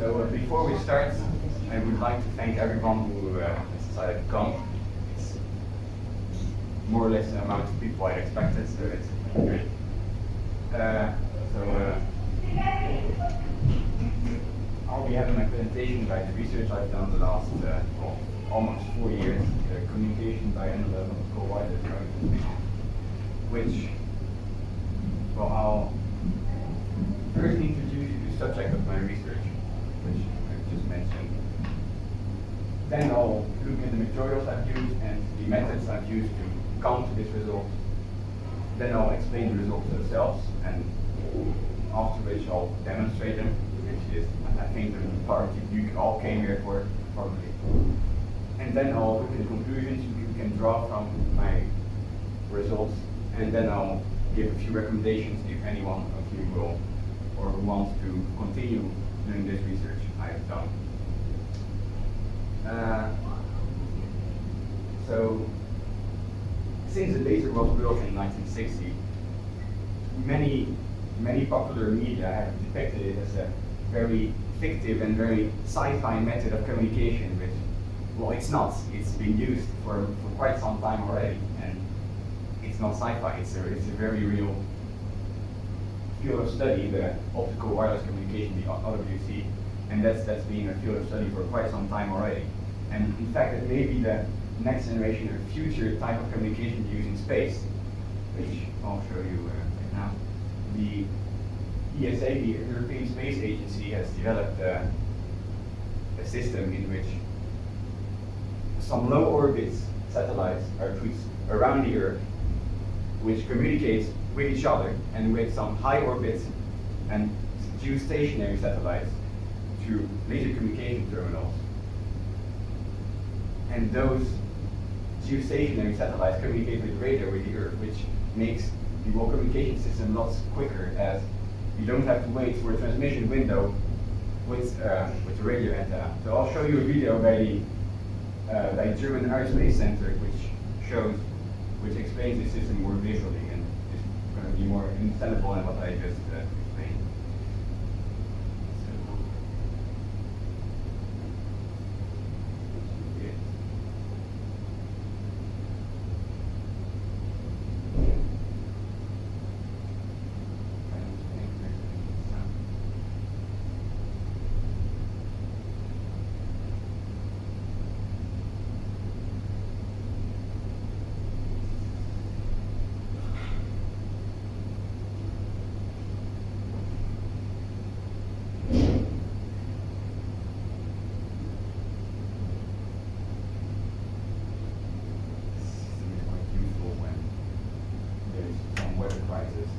So before we start, I would like to thank everyone who has decided to come. It's more or less the amount of people I expected, so it's great. I'll be having a presentation about the research I've done the last almost 4 years, communication by Analogue and Optical, which, well, I'll first introduce you to the subject of my research, which I just mentioned. Then I'll look at the materials I've used and the methods I've used to come to this result. Then I'll explain the results themselves, and after which I'll demonstrate them, which is, I think, the part you all came here for, probably. And then I'll look at the conclusions you can draw from my results, and then I'll give a few recommendations if anyone of you will or wants to continue doing this research I've done. So, since the laser was built in 1960, many popular media have depicted it as a very fictive and very sci-fi method of communication, which, well, it's not. It's been used for quite some time already, and it's not sci-fi. It's a very real field of study, the optical wireless communication, the OWC, and that's been a field of study for quite some time already. And in fact, it may be the next generation or future type of communication used in space, which I'll show you right now. The ESA, the European Space Agency, has developed a system in which some low orbit satellites are put around the Earth, which communicates with each other, and with some high orbit and geostationary satellites through laser communication terminals. And those geostationary satellites communicate with radar with the Earth, which makes the whole communication system lots quicker, as you don't have to wait for a transmission window with the radio antenna. So I'll show you a video by the German Aerospace Center, which explains the system more visually, and is going to be more understandable than what I just explained.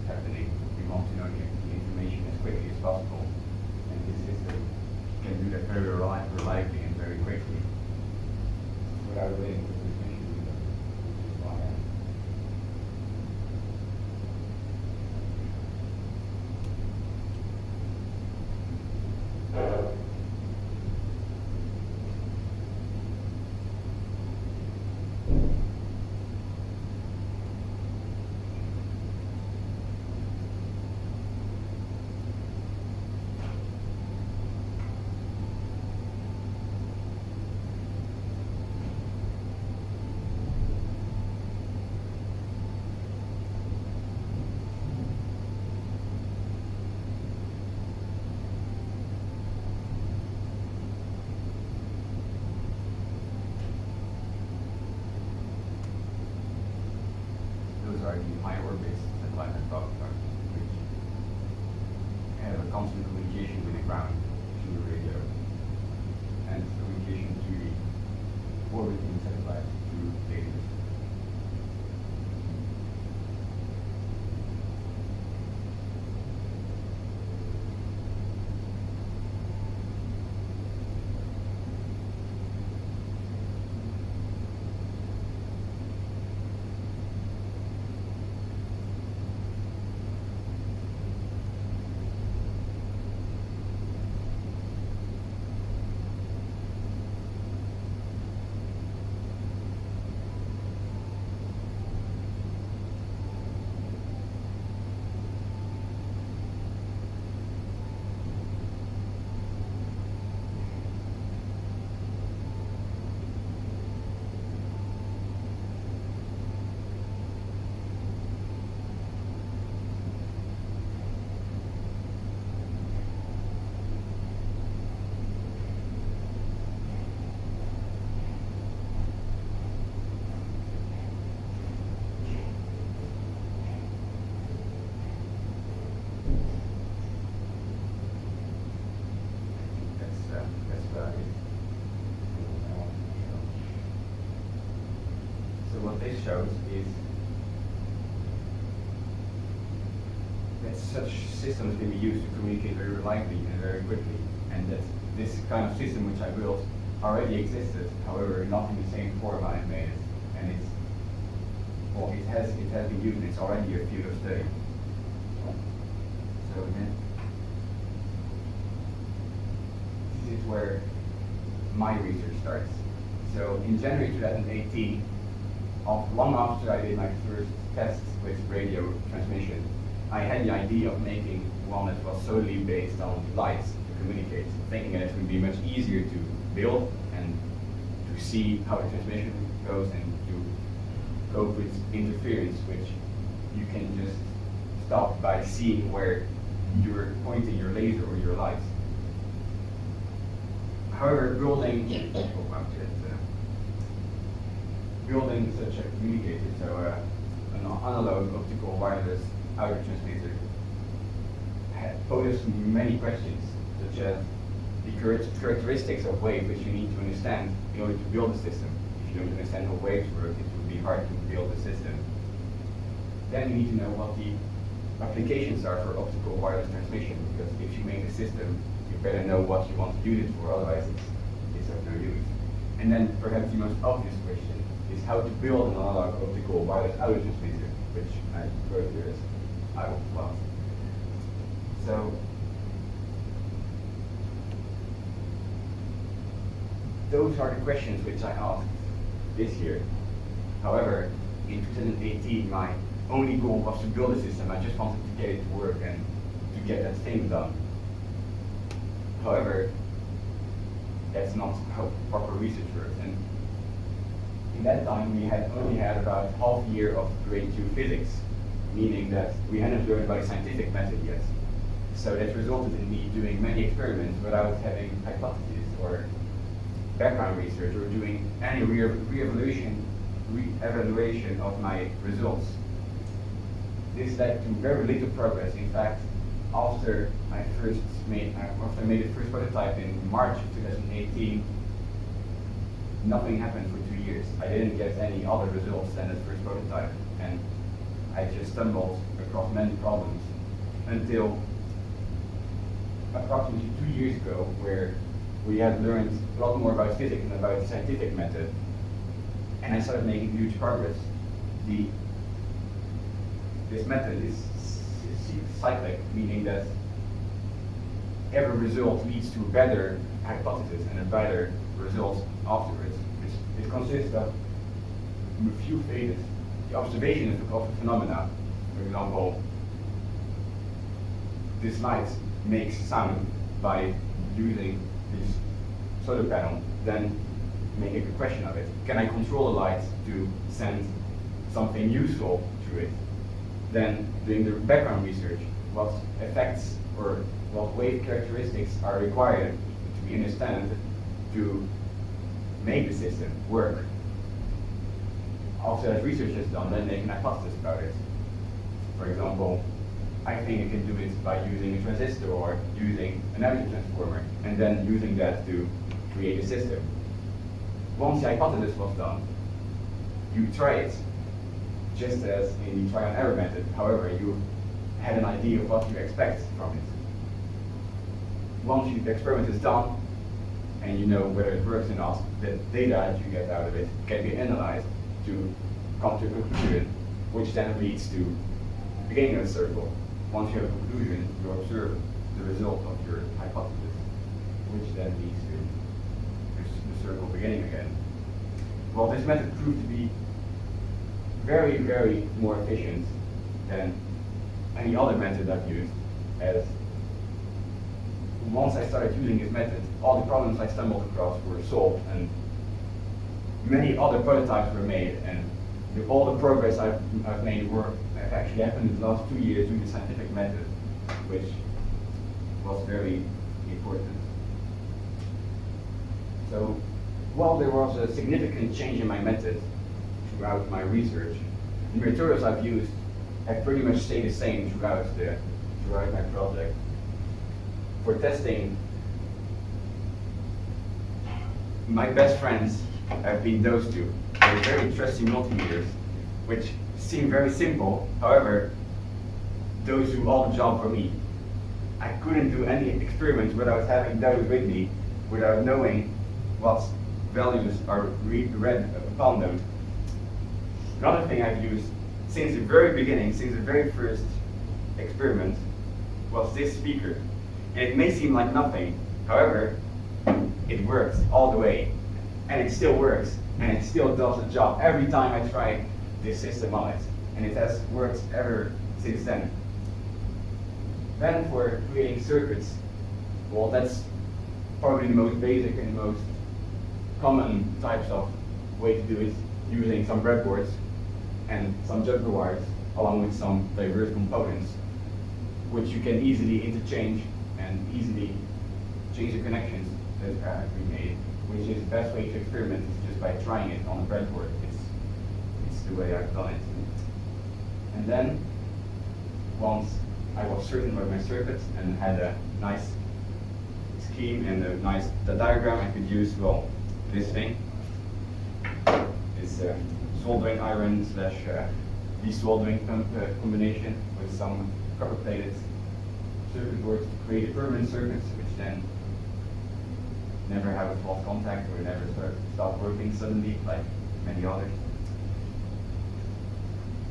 Happening. We want to know the information as quickly as possible, and this system can do that very reliably and very quickly without waiting for the transmission window. Are the high orbits satellites I talked about, which have a constant communication with the ground through the radio, and communication to the orbiting satellites through lasers. what this shows is that such systems can be used to communicate very reliably and very quickly, and that this kind of system which I built already existed, however, not in the same form I made it, and it has been used, and it's already a field of study. So then, this is where my research starts. So in January 2018, long after I did my first test with radio transmission, I had the idea of making one that was solely based on light to communicate, thinking that it would be much easier to build and to see how the transmission goes and to cope with interference, which you can just stop by seeing where you're pointing your laser or your light. However, building such a communicator, so an analog optical wireless audio transmitter, poses many questions, such as the characteristics of wave which you need to understand in order to build a system. If you don't understand how waves work, it would be hard to build a system. Then you need to know what the applications are for optical wireless transmission, because if you make a system, you better know what you want to use it for, otherwise it's of no use. And then perhaps the most obvious question is how to build an analog optical wireless audio transmitter, which I refer to as I+. So those are the questions which I asked this year. However, in 2018, my only goal was to build a system. I just wanted to get it to work and to get that thing done. However, that's not how proper research works. And in that time, we had only had about half a year of grade 2 physics, meaning that we hadn't learned about a scientific method yet. So that resulted in me doing many experiments without having hypotheses or background research or doing any re-evaluation of my results. This led to very little progress. In fact, after I made the first prototype in March of 2018, nothing happened for 2 years. I didn't get any other results than the first prototype, and I just stumbled across many problems until approximately 2 years ago, where we had learned a lot more about physics and about the scientific method, and I started making huge progress. This method is cyclic, meaning that every result leads to a better hypothesis and a better result afterwards. It consists of a few phases. The observation of a phenomena, for example, this light makes sound by using this solar panel, then making a question of it. Can I control the light to send something useful to it? Then doing the background research, what effects or what wave characteristics are required to be understood to make the system work. After that research is done, then make an hypothesis about it. For example, I think I can do it by using a transistor or using an energy transformer, and then using that to create a system. Once the hypothesis was done, you try it, just as in the trial and error method. However, you had an idea of what you expect from it. Once the experiment is done, and you know whether it works or not, the data that you get out of it can be analyzed to come to a conclusion, which then leads to the beginning of the circle. Once you have a conclusion, you observe the result of your hypothesis, which then leads to the circle beginning again. Well, this method proved to be very, very more efficient than any other method I've used, as once I started using this method, all the problems I stumbled across were solved, and many other prototypes were made, and all the progress I've made have actually happened in the last 2 years doing the scientific method, which was very important. So while there was a significant change in my method throughout my research, the materials I've used have pretty much stayed the same throughout my project. For testing, my best friends have been those two. my very trusty multimeters, which seem very simple. However, those do all the job for me. I couldn't do any experiments without having those with me, without knowing what values are read upon them. Another thing I've used since the very beginning, since the very first experiment, was this speaker. And it may seem like nothing, however, it works all the way. And it still works, and it still does the job every time I try this system on it. And it has worked ever since then. Then for creating circuits, well, that's probably the most basic and the most common types of way to do it, using some breadboards and some jumper wires, along with some diverse components, which you can easily interchange and easily change the connections that have been made, which is the best way to experiment is just by trying it on a breadboard. It's the way I've done it. And then, once I was certain about my circuits and had a nice scheme and a nice diagram, I could use, well, this thing. It's a soldering iron slash desoldering combination with some copper-plated circuit boards to create permanent circuits, which then never have a false contact or never stop working suddenly like many others.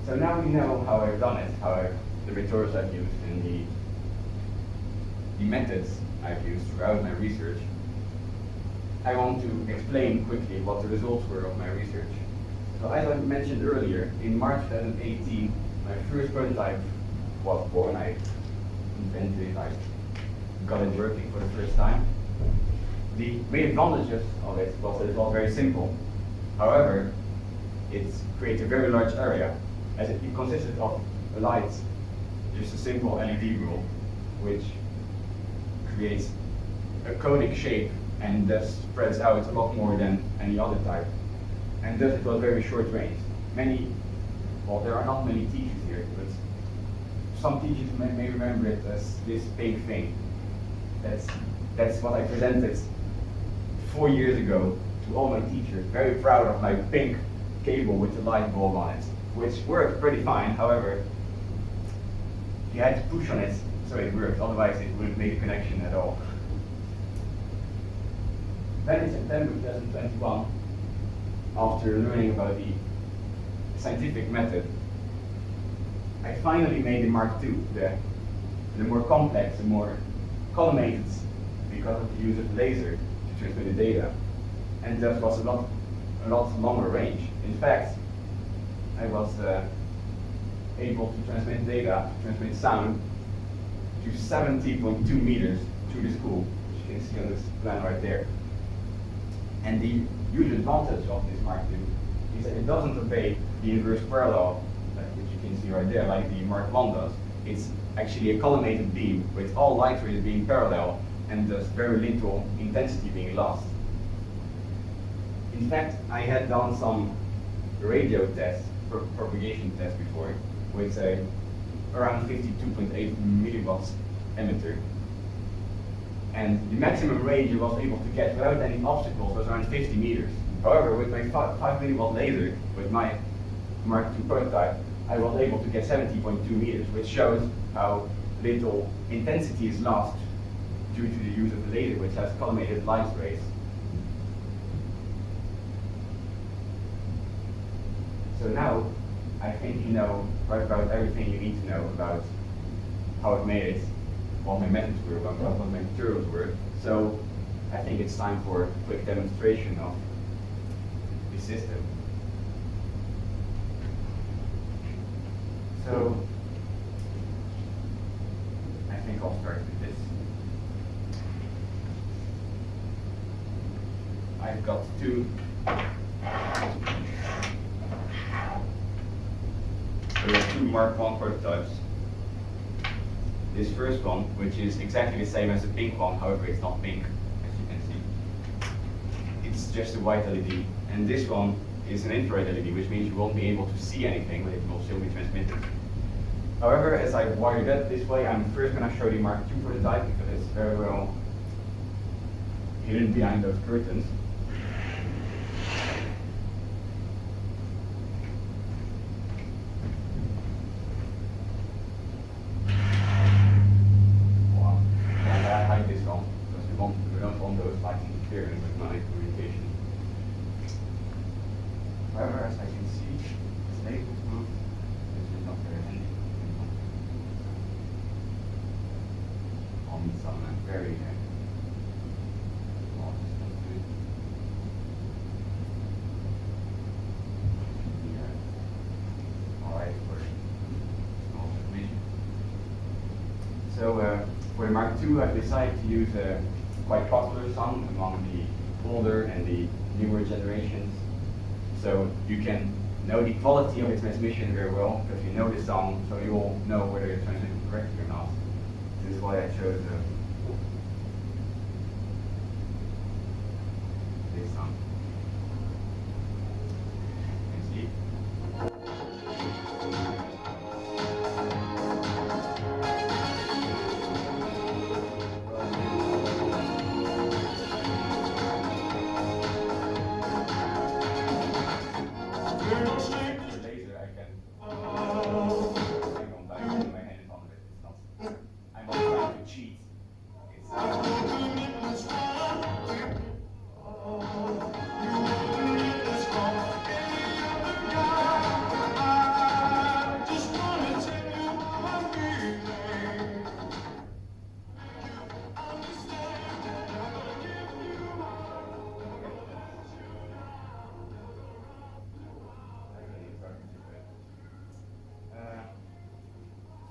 So now we know how I've done it, the methods I've used and the methods I've used throughout my research. I want to explain quickly what the results were of my research. So as I mentioned earlier, in March 2018, my first prototype was born. I invented it, I got it working for the first time. The main advantages of it was that it was very simple. However, it created a very large area, as it consisted of a light, just a simple LED rule, which creates a conic shape and thus spreads out a lot more than any other type. And thus it was very short range. Well, there are not many teachers here, but some teachers may remember it as this pink thing. That's what I presented 4 years ago to all my teachers, very proud of my pink cable with the light bulb on it, which worked pretty fine. However, you had to push on it so it worked, otherwise it wouldn't make a connection at all. Then in September 2021, after learning about the scientific method, I finally made the Mark II, the more complex, the more collimated, because of the use of laser to transmit the data, and thus was a lot longer range. In fact, I was able to transmit data, to transmit sound to 70.2 meters through the school, which you can see on this plan right there. And the huge advantage of this Mark II is that it doesn't obey the inverse parallel, which you can see right there, like the Mark I does. It's actually a collimated beam with all light rays being parallel and thus very little intensity being lost. In fact, I had done some radio tests, propagation tests before, with around 52.8 milliwatts emitter. And the maximum range I was able to get without any obstacles was around 50 meters. However, with my 5 milliwatt laser, with my Mark II prototype, I was able to get 70.2 meters, which shows how little intensity is lost due to the use of the laser, which has collimated light rays. So now, I think you know right about everything you need to know about how I made it, what my methods were, what my materials were. So I think it's time for a quick demonstration of the system. So I think I'll start with this. I've got two Mark I prototypes. This first one, which is exactly the same as the pink one, however it's not pink, as you can see. It's just a white LED. And this one is an infrared LED, which means you won't be able to see anything, but it will still be transmitted. However, as I wired it this way, I'm first going to show the Mark II prototype because it's very well hidden behind those curtains. close like interfering with my communication. However, as I can see, it's labeled group, which is not very handy. I'll need some very large stuff to it. Alright, for small transmission. So for the Mark II, I've decided to use a quite popular song among the older and the newer generations. So you can know the quality of the transmission very well because you know the song, so you will know whether it's transmitted correctly or not. This is why I chose this song. You see?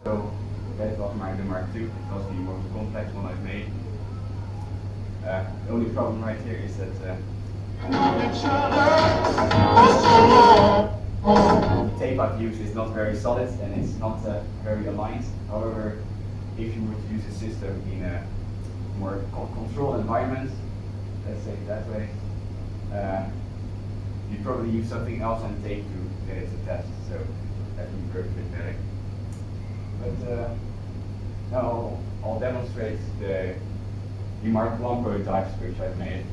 So that was my Mark II. It was the most complex one I've made. The only problem right here is that the tape I've used is not very solid and it's not very aligned. However, if you would use a system in a more controlled environment, let's say it that way, you'd probably use something else on tape to get it to test. So that would work a bit better. But now I'll demonstrate the Mark I prototypes which I've made.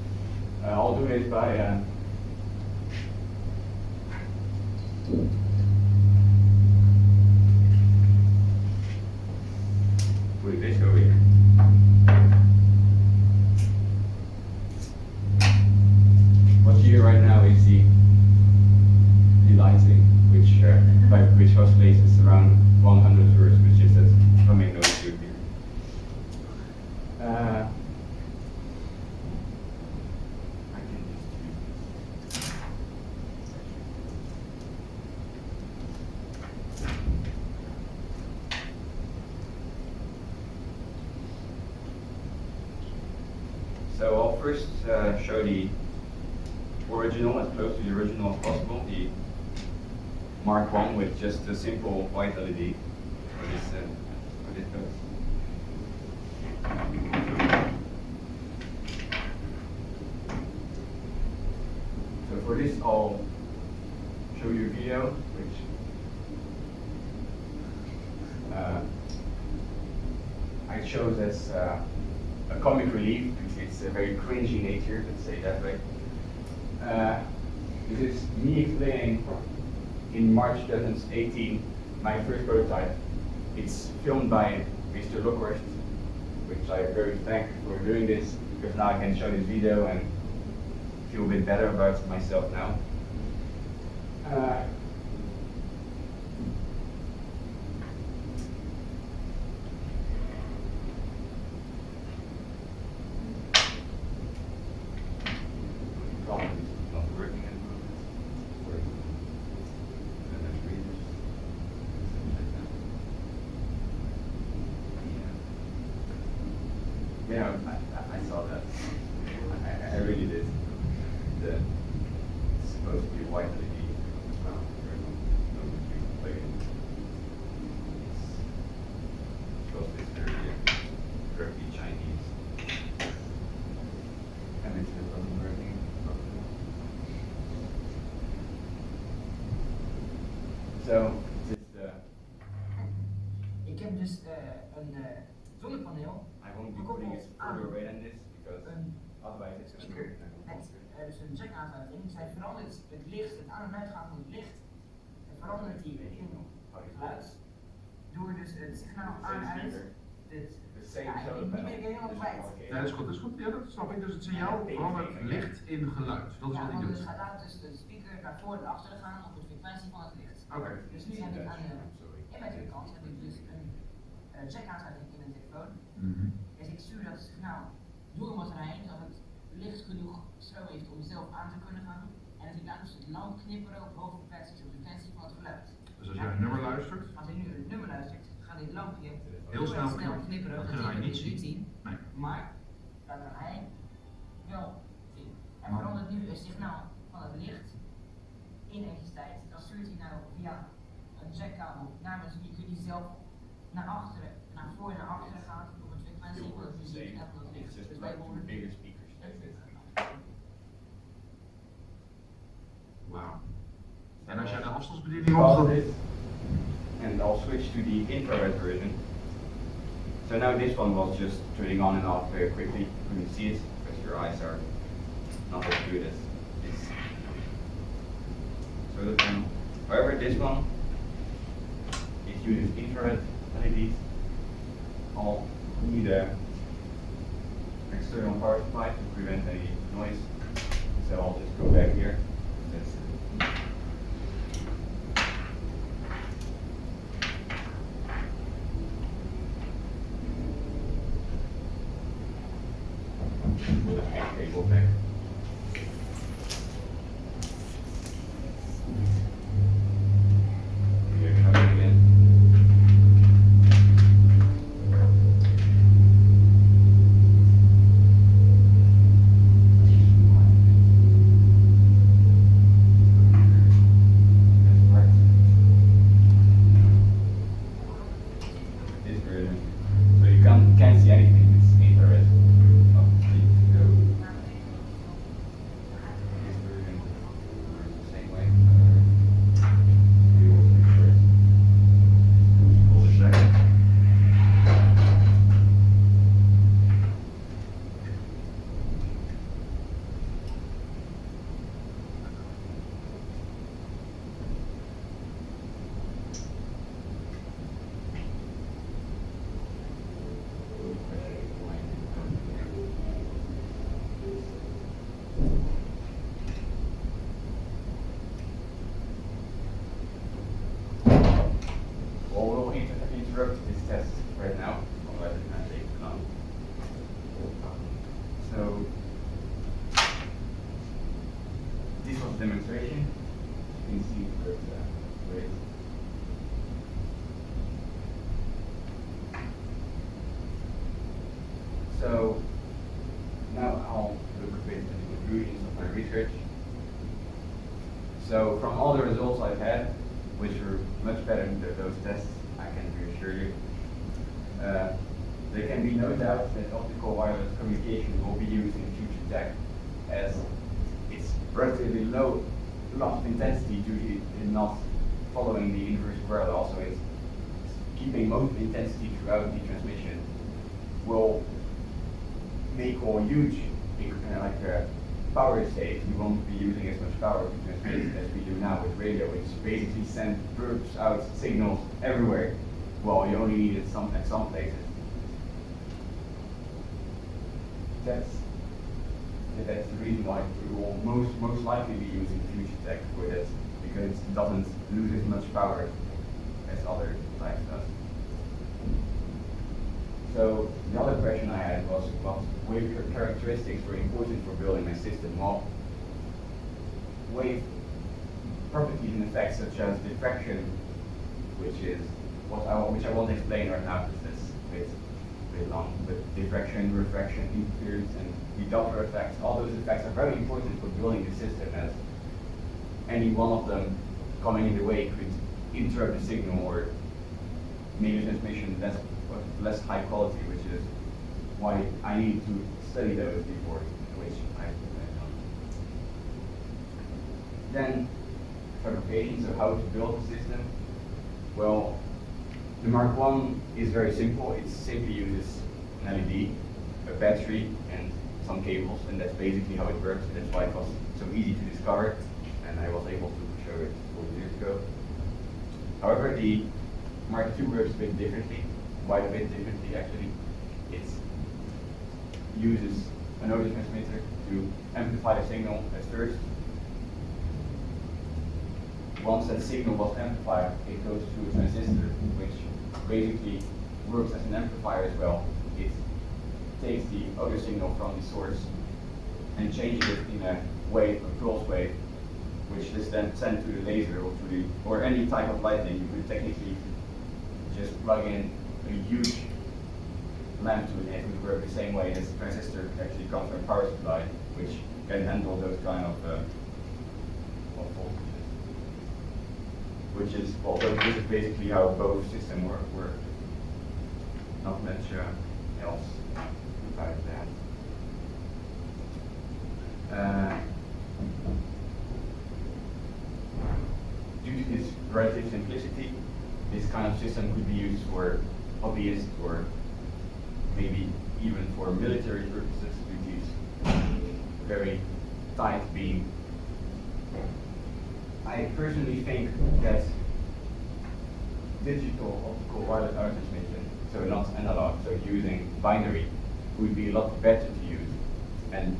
I'll do this by putting this over here. What you hear right now is the lighting, which oscillates around 100 Hz, which is that humming noise you hear. I can just use this. So I'll first show the original, as close to the original as possible, the Mark I with just a simple white LED for this dose. So for this I'll show you a video which I chose as a comic relief because it's a very cringy nature, let's say it that way. This is me explaining in March 2018 my first prototype. It's filmed by Mr. Storchart, which I very thank for doing this because now I can show this video and feel a bit better about myself now. Yeah, I saw that. I really did. It's supposed to be white LED. It's supposed to be very quirky Chinese. And it just wasn't working. So, this is the... Ik heb dus een zonnepaneel. I won't be putting it further away than this because otherwise it's going to be Dus een jack-aansluiting. Zij verandert het licht, het aan- en uitgaan van het licht, verandert die in geluid door dus het signaal aan en uit The same ja, solar die panel. ben ik helemaal kwijt. Okay. Ja, dat is goed, dat is goed. Ja, dat snap ik. Dus het signaal verandert licht in geluid. Dat is Ja, wat hij want doet. het gaat uit tussen de speaker naar voren en achteren gaan op de frequentie van het licht. Oké. Dus nu heb ik aan de emetterkant heb ik dus een jack-aansluiting in mijn telefoon. Dus ik stuur dat signaal door een batterij heen, zodat het licht genoeg stroom heeft om zelf aan te kunnen gaan. En als ik laat dus het lamp knipperen op hoge frequenties op de frequentie van het geluid. Dus als jij een nummer luistert, Als je nu een nummer luistert, gaat dit lampje heel snel knipperen. dat Dat kunnen wij zie je niet niet zien. zien. Nee. Maar dat kan hij wel zien. En verandert nu het signaal van het licht in eenheidstijd. Dan stuurt hij nou via een jackkabel naar mijn speaker die zelf naar achteren, naar voren en naar achteren gaat op een frequentie van het muziek en van het licht. Dus wij horen bigger speakers. That's it. Wauw. En als jij de afstandsbediening opzet, and I'll switch to the infrared version. So now this one was just turning on and off very quickly. You couldn't see it because your eyes are not as good as this solar panel. However, this one, it uses infrared LEDs. I'll need a external power supply to prevent any noise. So I'll just go back here. That's with a high cable back. Here, coming again. This version. So you can't see anything, it's infrared. Oh, so this version works the same way. You will make sure it's hold a second. Well, we'll interrupt this test right now, otherwise it's going to take too long. So, this was a demonstration. You can see it works great. So, now I'll look a bit at the conclusions of my research. So, from all the results I've had, which were much better than those tests, I can reassure you, there can be no doubt that optical wireless communication will be used in future tech, as it's relatively low loss of intensity due to it not following the inverse square law, so it's keeping most intensity throughout the transmission, will make all huge power saves. You won't be using as much power to transmit as we do now with radio, which basically sends burps out signals everywhere. Well, you only need it at some places. That's the reason why we will most likely be using future tech for this, because it doesn't lose as much power as other types does. So the other question I had was what wave characteristics were important for building my system. Well, wave properties and effects such as diffraction, which I won't explain right now because that's a bit long, but diffraction, refraction, interference, and the Doppler effects, all those effects are very important for building the system, as any one of them coming in the way could interrupt the signal or make the transmission less high quality, which is why I need to study those before which I've done. Then fabrication, so how to build the system. Well, the Mark I is very simple. It simply uses an LED, a battery, and some cables, and that's basically how it works. That's why it was so easy to discover, and I was able to show it 4 years ago. However, the Mark II works a bit differently. quite a bit differently actually. It uses an audio transmitter to amplify the signal at first. Once that signal was amplified, it goes to a transistor, which basically works as an amplifier as well. It takes the audio signal from the source and changes it in a wave, a pulse wave, which is then sent to the laser or to the or any type of lighting. You could technically just plug in a huge lamp to it, and it would work the same way as the transistor actually comes from a power supply, which can handle those kind of voltages. Which is, well, this is basically how both systems work. Not much else about that. Due to this relative simplicity, this kind of system could be used for hobbyists or maybe even for military purposes with these very tight beam. I personally think that digital optical wireless audio transmission, so not analog, so using binary, would be a lot better to use. And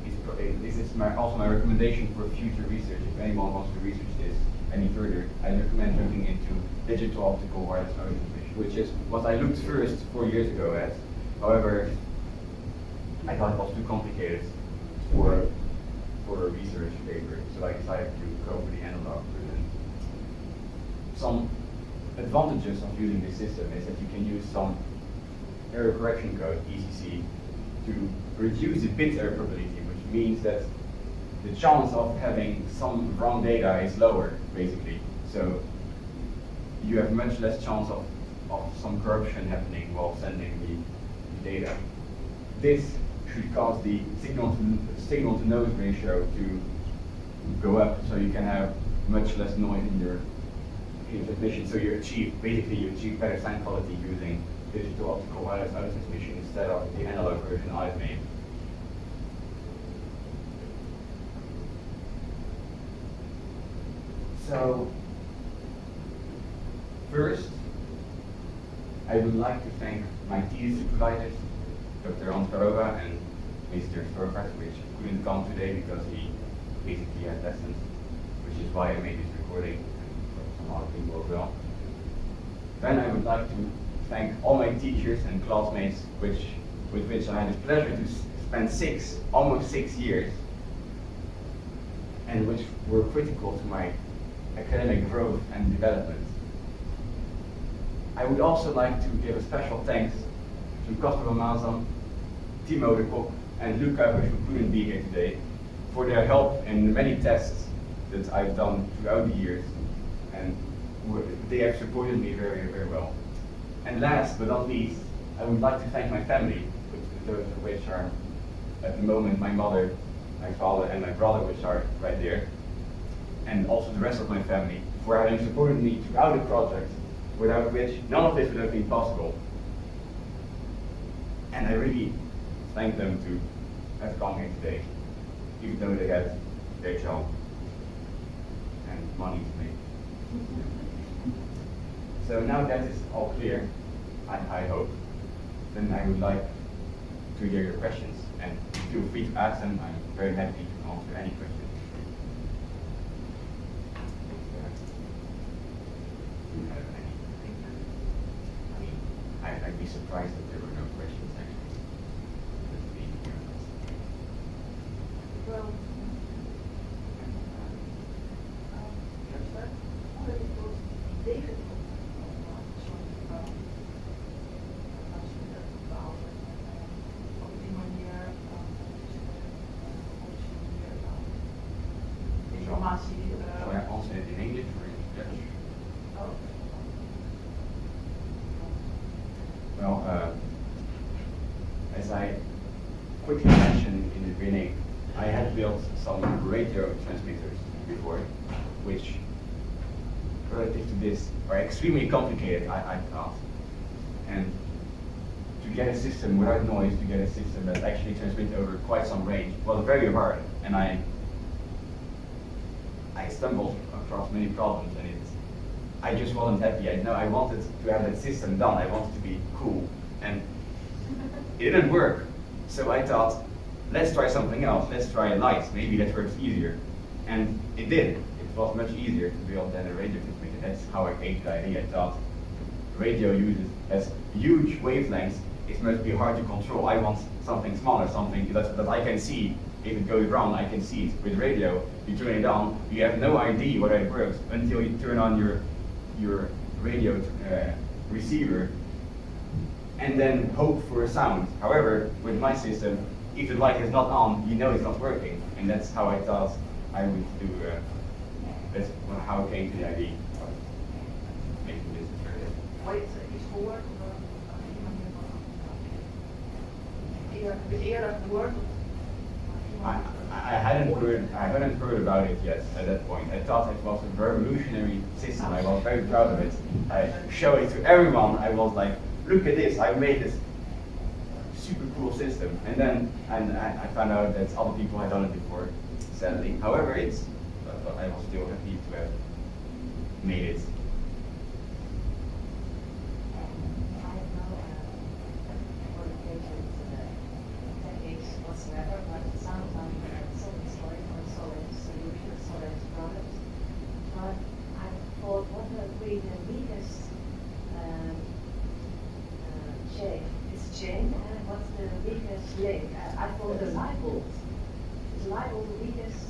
this is also my recommendation for future research. If anyone wants to research this any further, I recommend looking into digital optical wireless audio transmission, which is what I looked first 4 years ago at. However, I thought it was too complicated for a research paper, so I decided to go for the analog version. Some advantages of using this system is that you can use some error correction code, ECC, to reduce the bit error probability, which means that the chance of having some wrong data is lower, basically. So you have much less chance of some corruption happening while sending the data. This should cause the signal to noise ratio to go up, so you can have much less noise in your transmission. So you achieve better sound quality using digital optical wireless audio transmission instead of the analog version I've made. So first, I would like to thank my thesis supervisors, Dr. Ancharova and Mr. Storchart, which couldn't come today because he basically had lessons, which is why I made this recording, and some other people as well. Then I would like to thank all my teachers and classmates, with which I had the pleasure to spend almost six years, and which were critical to my academic growth and development. I would also like to give a special thanks to Kasper Mazam, Timo de Kok, and Luca, who couldn't be here today, for their help in the many tests that I've done throughout the years, and they have supported me very, very well. And last but not least, I would like to thank my family, those of which are at the moment my mother, my father, and my brother, which are right there, and also the rest of my family, for having supported me throughout the project, without which none of this would have been possible. And I really thank them to have come here today, even though they had their job and money to make. So now that is all clear, I hope, then I would like to hear your questions, and feel free to ask them. I'm very happy to answer any questions. Do you have anything? I mean, I'd be surprised if there were no questions actually. Well, David op die manier informatie. Shall I answer it in English or in Dutch? Oh. Well, as I quickly mentioned in the beginning, I had built some radio transmitters before, which, relative to this, are extremely complicated, I thought. And to get a system without noise, to get a system that actually transmits over quite some range, was very hard. And I stumbled across many problems, and I just wasn't happy. I wanted to have that system done. I wanted to be cool. And it didn't work. So I thought, let's try something else. Let's try lights. Maybe that works easier. And it did. It was much easier to build than a radio transmitter. That's how I came to the idea. I thought radio has huge wavelengths. It must be hard to control. I want something smaller, something that I can see. If it goes wrong, I can see it. With radio, you turn it on, you have no idea whether it works until you turn on your radio receiver and then hope for a sound. However, with my system, if the light is not on, you know it's not working. And that's how I thought I would do, that's how I came to the idea of making this. Ooit iets gehoord? Eerder gehoord? I hadn't heard about it yet at that point. I thought it was a revolutionary system. I was very proud of it. I showed it to everyone. I was like, look at this, I made this super cool system. And then I found out that other people had done it before, sadly. However, but I was still happy to have made it. I have no qualifications, techniques whatsoever, but it sounds like a solid story for a solid solution, a solid product. But I thought, what would be the weakest chain? It's a chain, and what's the weakest link? I thought the light bulb. Is the light bulb the weakest?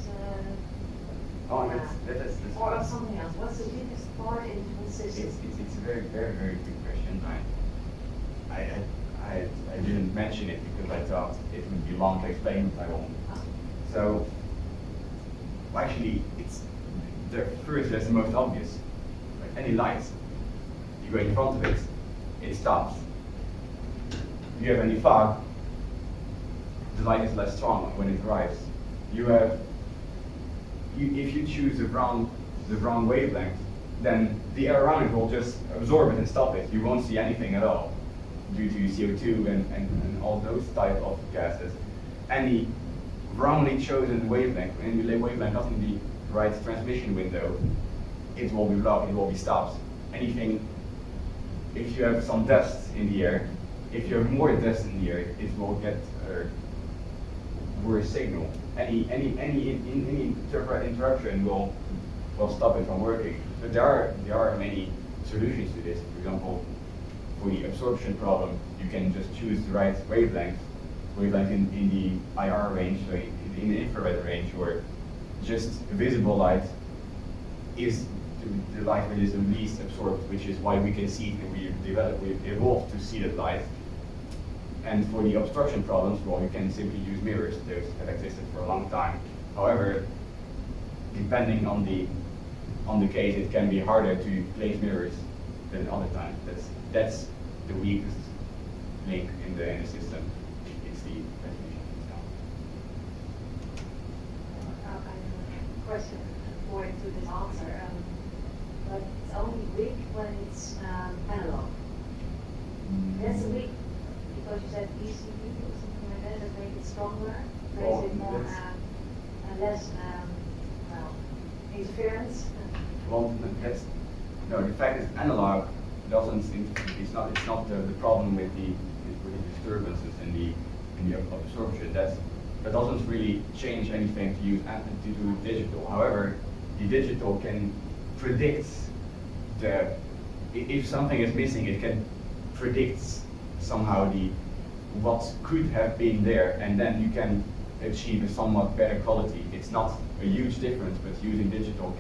That's or something else? What's the weakest part in the system? It's a very, very, very good question. I didn't mention it because I thought it would be long to explain, but I won't. So, actually, it's that's the most obvious. Like any light, you go in front of it, it stops. You have any fog, the light is less strong when it arrives. If you choose the wrong wavelength, then the air around it will just absorb it and stop it. You won't see anything at all due to CO2 and all those type of gases. Any wrongly chosen wavelength, and the wavelength not in the right transmission window, it will be blocked, it will be stopped. Anything, if you have some dust in the air, if you have more dust in the air, it will get a worse signal. Any interruption will stop it from working. So there are many solutions to this. For example, for the absorption problem, you can just choose the right wavelength in the IR range, so in the infrared range, or just visible light is the light that is the least absorbed, which is why we can see it and we evolved to see that light. And for the obstruction problems, well, you can simply use mirrors. Those have existed for a long time. However, depending on the case, it can be harder to place mirrors than other times. That's the weakest link in the system. It's the transmission itself. I have a question according to this answer, but it's only weak when it's analog. That's a weak, because you said ECD or something like that, that make it stronger, makes it more less interference. Well, the fact is analog doesn't. It's not the problem with the disturbances in the absorption. That doesn't really change anything to do digital. However, the digital can predict if something is missing, it can predict somehow what could have been there, and then you can achieve a somewhat better quality. It's not a huge difference, but using digital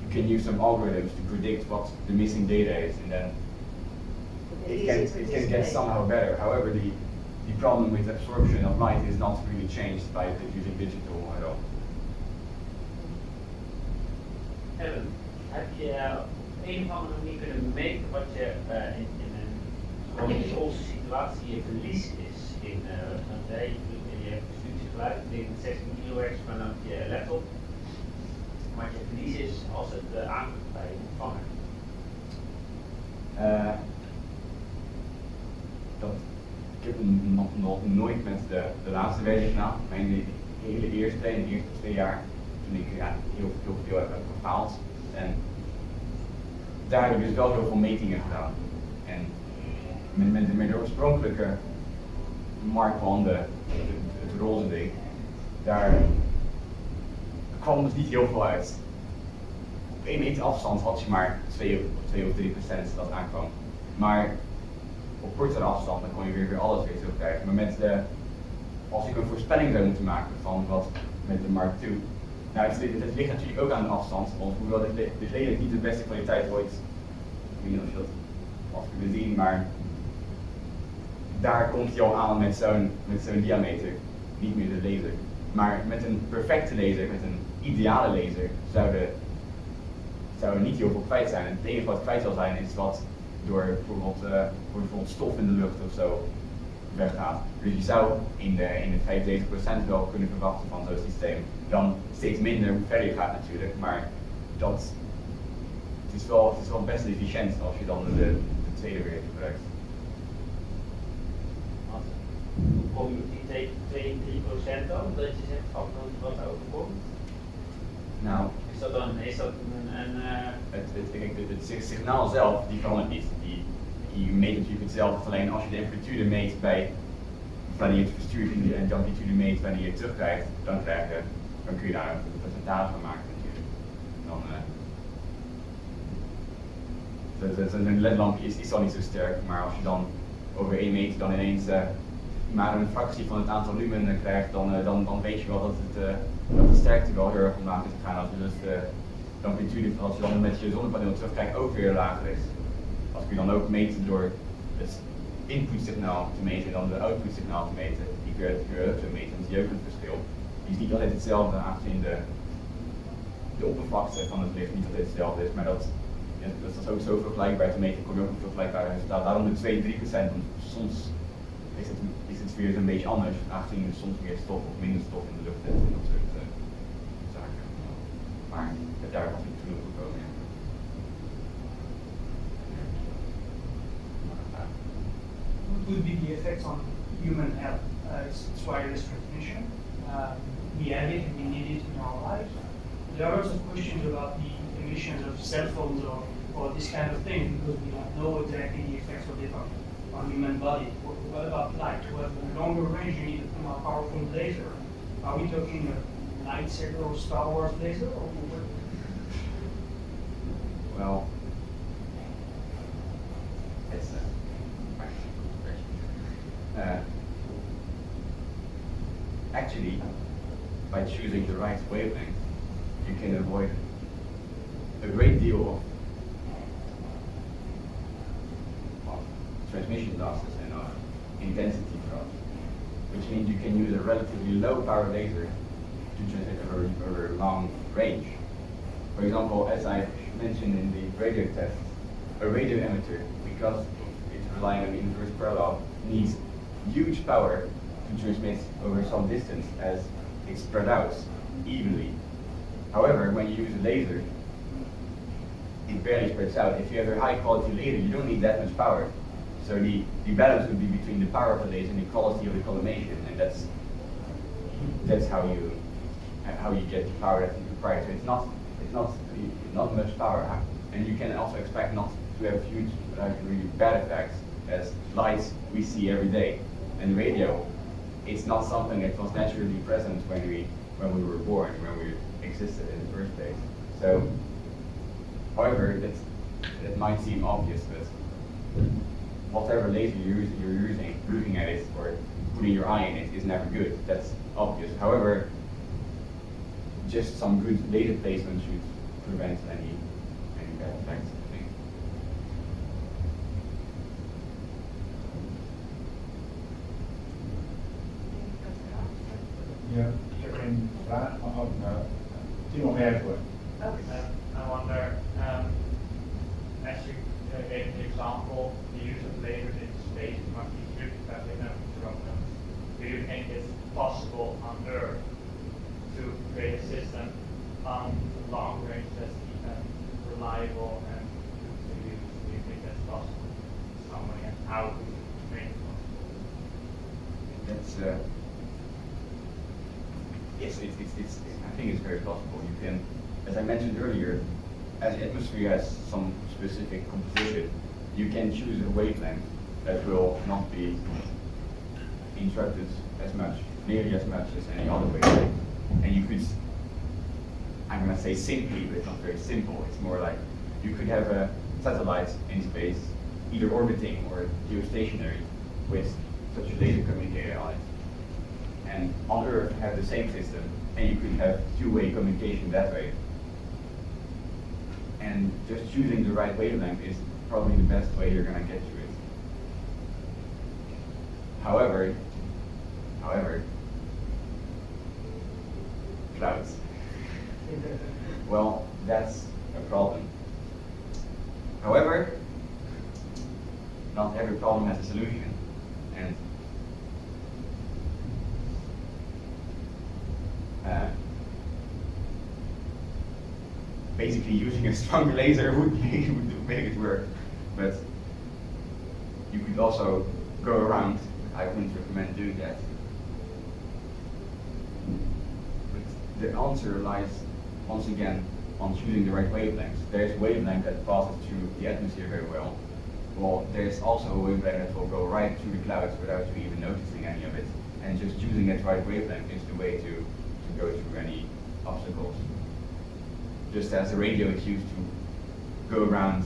you can use some algorithms to predict what the missing data is, and then it can get somehow better. However, the problem with absorption of light is not really changed by using digital at all. Evan, heb je op een of andere manier kunnen meten wat je in een zoals situatie verlies is in je hebt een stukje geluid, 69 kHz vanaf je laptop, wat je verlies is als het aankomt bij je ontvanger? Ik heb nog nooit met de laatste versie gedaan, maar in de eerste 2 jaar, toen ik heel veel heb gefaald. En daar heb ik dus wel heel veel metingen gedaan. En met de oorspronkelijke markbanden, het roze ding, daar kwam dus niet heel veel uit. Op 1 meter afstand had je maar 2 of 3% dat aankwam. Maar op kortere afstand dan kon je weer alles weer terugkrijgen. Maar als ik een voorspelling zou moeten maken van wat met de Mark II, nou het ligt natuurlijk ook aan de afstand, want hoewel dit lelijk niet de beste kwaliteit ooit, ik weet niet of je dat als kunnen zien, maar daar komt hij al aan met zo'n diameter, niet meer de laser. Maar met een perfecte laser, met een ideale laser, zou er niet heel veel kwijt zijn. Het enige wat kwijt zal zijn is wat door bijvoorbeeld stof in de lucht of zo weggaat. Dus je zou in de 75% wel kunnen verwachten van zo'n systeem. Dan steeds minder hoe verder je gaat natuurlijk, maar het is wel best efficiënt als je dan de tweede weer gebruikt. Hoe kom je op die 2-3% dan? Dat je zegt van wat overkomt? Nou, is dat het signaal zelf, die verandert niet. Je meet natuurlijk hetzelfde, alleen als je de amplitude meet bij wanneer je het verstuurt en de amplitude meet wanneer je het terugkrijgt, dan kun je daar een percentage van maken natuurlijk. Zo'n ledlampje is al niet zo sterk, maar als je dan over 1 meter dan ineens maar een fractie van het aantal lumen krijgt, dan weet je wel dat de sterkte wel heel erg omlaag is gegaan. Als je dus de amplitude, als je dan met je zonnepaneel terugkrijgt, ook weer lager is. Als je dan ook meet door het inputsignaal te meten dan de outputsignaal te meten, die kun je ook zo meten, dan zie je ook een verschil. Die is niet altijd hetzelfde, aangezien de oppervlakte van het licht niet altijd hetzelfde is, maar dat is ook zo vergelijkbaar te meten, kom je ook een vergelijkbare resultaat. Daarom de 2-3%, want soms is het weer een beetje anders, aangezien er soms meer stof of minder stof in de lucht zit en dat soort zaken. Maar daar was ik toen op gekomen. What would be the effects on human health? It's wireless transmission. We have it and we need it in our lives. There are lots of questions about the emissions of cell phones or this kind of thing because we don't know exactly the effects of it on human body. What about light? To have a longer range, you need a more powerful laser. Are we talking a lightsaber or Star Wars laser? Or what? Well, it's actually, by choosing the right wavelength, you can avoid a great deal of transmission losses and of intensity drops, which means you can use a relatively low power laser to transmit over a long range. For example, as I mentioned in the radio test, a radio emitter, because it's relying on inverse parallel, needs huge power to transmit over some distance as it's spread out evenly. However, when you use a laser, it barely spreads out. If you have a high quality laser, you don't need that much power. So the balance would be between the power of the laser and the quality of the collimation, and that's how you get the power that you require. So it's not much power, and you can also expect not to have huge, really bad effects as lights we see every day. And radio, it's not something that was naturally present when we were born, when we existed in the first place. So, however, that might seem obvious, but whatever laser you're using, looking at it or putting your eye in it is never good. That's obvious. However, just some good laser placement should prevent any bad effects, I think. Ja, ik heb een vraag van Timo Merkwoord. I wonder, as you gave the example, the use of lasers in space must be significantly different from them. Do you think it's possible on Earth to create a system on long range that's even reliable and good to use? Do you think that's possible in some way, and how would you make it possible? That's yes, I think it's very possible. You can, as I mentioned earlier, as the atmosphere has some specific composition, you can choose a wavelength that will not be interrupted as much, nearly as much as any other wavelength. And you could, I'm going to say simply, but it's not very simple. It's more like you could have a satellite in space, either orbiting or geostationary, with such a laser communicator on it. And on Earth have the same system, and you could have two-way communication that way. And just choosing the right wavelength is probably the best way you're going to get to it. However, clouds. Well, that's a problem. However, not every problem has a solution. And basically using a strong laser would make it work. But you could also go around. I wouldn't recommend doing that. But the answer lies, once again, on choosing the right wavelengths. There's a wavelength that passes through the atmosphere very well. Well, there's also a wavelength that will go right through the clouds without you even noticing any of it. And just choosing that right wavelength is the way to go through any obstacles. Just as the radio is used to go around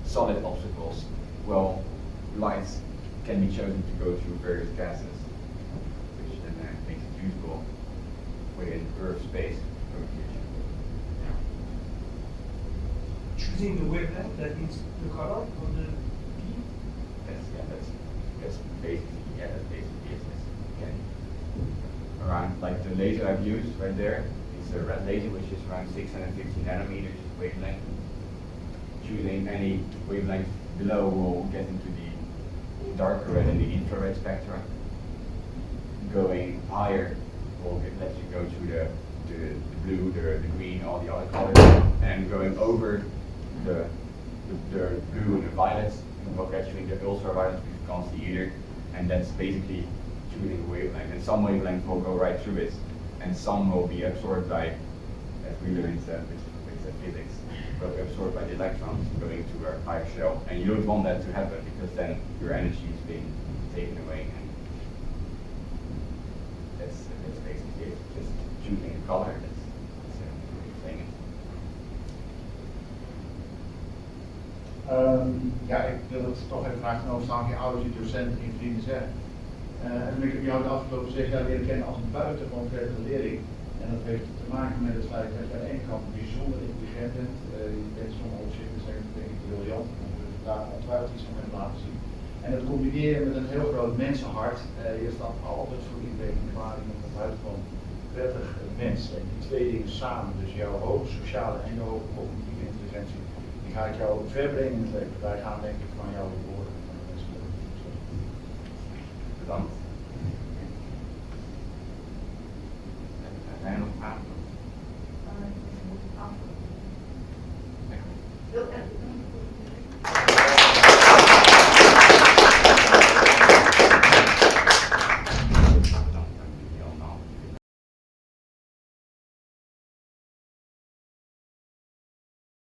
solid obstacles, well, light can be chosen to go through various gases, which then makes it useful within Earth space communication. Choosing the wavelength, that means the color of the beam? That's basically yes. Okay. Around, like the laser I've used right there, it's a red laser which is around 650 nanometers wavelength. Choosing any wavelength below will get into the darker red and the infrared spectrum. Going higher will let you go to the blue, the green, all the other colors, and going over the blue and the violet will get you into ultraviolet, which you can't see either, and that's basically choosing a wavelength. And some wavelengths will go right through it, and some will be absorbed by, as we learned with physics, will be absorbed by the electrons going to a higher shell. And you don't want that to happen, because then your energy is being taken away. And that's basically it. Just choosing a color. That's saying it. Ja, ik wil het toch even vragen over staan. Je ouders, je docenten, je vrienden zeggen. En ik heb jou de afgelopen 6 jaar leren kennen als een buitengewoon creatieve leerling. En dat heeft te maken met het feit dat je aan de ene kant bijzonder intelligent bent. Je bent in sommige opzichten denk ik briljant. Daar ongetwijfeld iets van hebben laten zien. En dat combineren met een heel groot mensenhart. Je staat altijd voor iedereen klaar. Je bent een buitengewoon prettig mens. En die twee dingen samen, dus jouw hoge sociale en jouw hoge cognitieve intelligentie, die ga ik jou ver brengen in het leven. Wij gaan denk ik van jou horen. Bedankt.